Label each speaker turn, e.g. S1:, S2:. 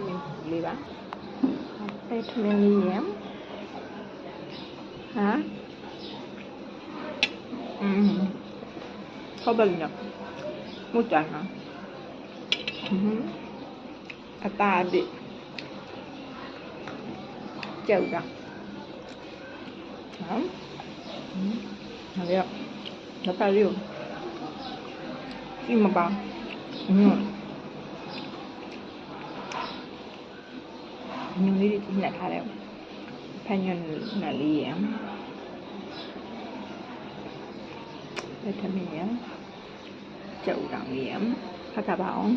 S1: လေးပါဗီတာမင်လေးရဟာဟုတ်ပါလိမ့်မူတန်ဟာအတားဒီကြောက်တာဟမ်ဟာရတော့ပါလိမ့်ဒီမှာပါညလေးဒီနဲ့ထားတယ်ဖန်ညနဲ့လေးရဗီတာမင်ရကြောက်တာလေးရဖတ်တာပါအောင်